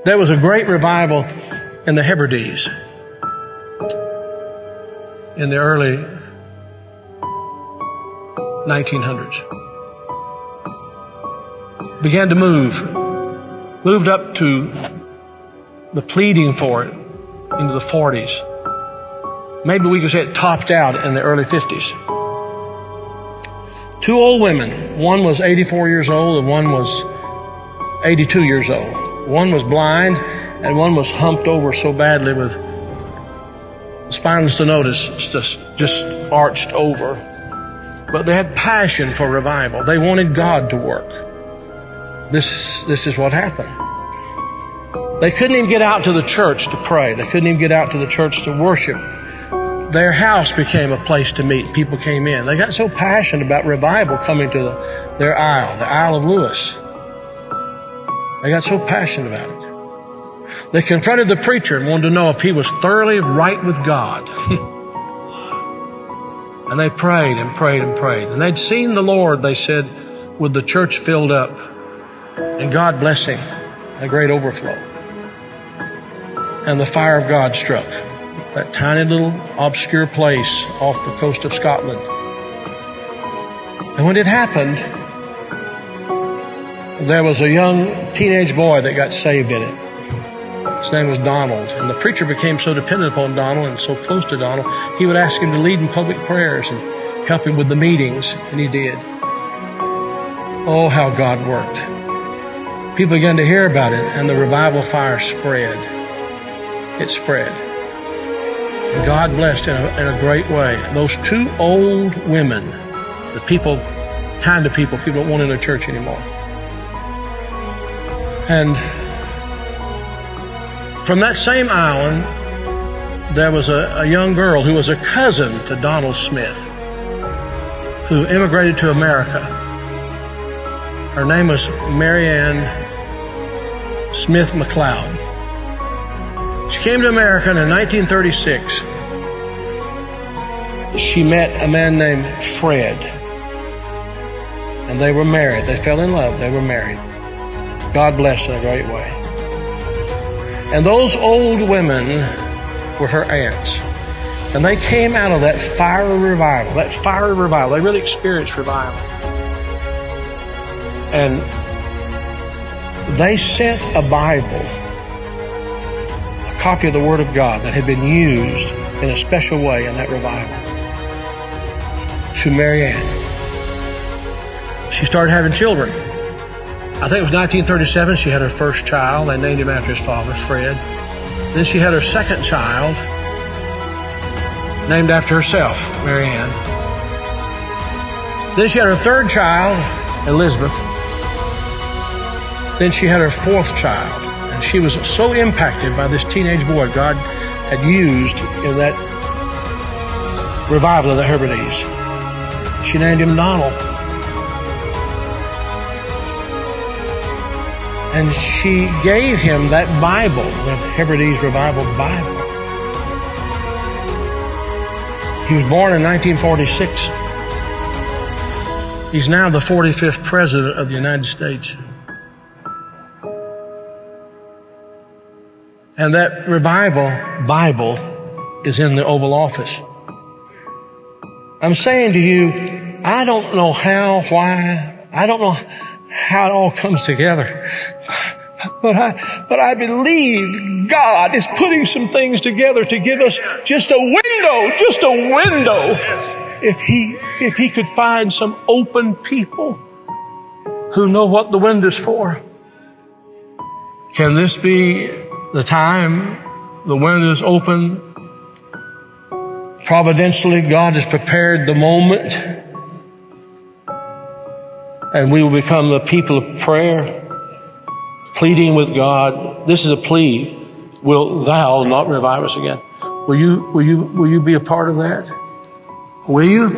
There was a great revival in the Hebrides in the early 1900s. Began to moved up to the pleading for it into the 40s. Maybe we could say it topped out in the early 50s. Two old women. One was 84 years old and one was 82 years old. One was blind and one was humped over so badly with spinal stenosis, just arched over. But they had passion for revival. They wanted God to work. This is what happened. They couldn't even get out to the church to pray. They couldn't even get out to the church to worship. Their house became a place to meet. People came in. They got so passionate about revival coming to their isle, the Isle of Lewis. They got so passionate about it. They confronted the preacher and wanted to know if he was thoroughly right with God. And they prayed and prayed and prayed. And they'd seen the Lord, they said, with the church filled up and God blessing, a great overflow. And the fire of God struck that tiny little obscure place off the coast of Scotland. And when it happened, there was a young teenage boy that got saved in it. His name was Donald. And the preacher became so dependent upon Donald and so close to Donald, he would ask him to lead in public prayers and help him with the meetings, and he did. Oh, how God worked. People began to hear about it, and the revival fire spread. It spread. And God blessed in a great way. Those two old women, the kind of people don't want in a church anymore. And from that same island, there was a young girl who was a cousin to Donald Smith, who immigrated to America. Her name was Marianne Smith McLeod. She came to America in 1936. She met a man named Fred, and they were married. They fell in love. They were married. God blessed in a great way. And those old women were her aunts. And they came out of that fiery revival. They really experienced revival. And they sent a Bible, a copy of the Word of God that had been used in a special way in that revival, to Marianne. She started having children. I think it was 1937 she had her first child. They named him after his father, Fred. Then she had her second child, named after herself, Marianne. Then she had her third child, Elizabeth. Then she had her fourth child. And she was so impacted by this teenage boy God had used in that revival of the Hebrides. She named him Donald. And she gave him that Bible, the Hebrides Revival Bible. He was born in 1946. He's now the 45th President of the United States. And that Revival Bible is in the Oval Office. I'm saying to you, I don't know how, why, I don't know how it all comes together. But I believe God is putting some things together to give us just a window. If he could find some open people who know what the window's for. Can this be the time the window's open? Providentially, God has prepared the moment, and we will become the people of prayer, pleading with God. This is a plea. Will thou not revive us again? Will you be a part of that? Will you?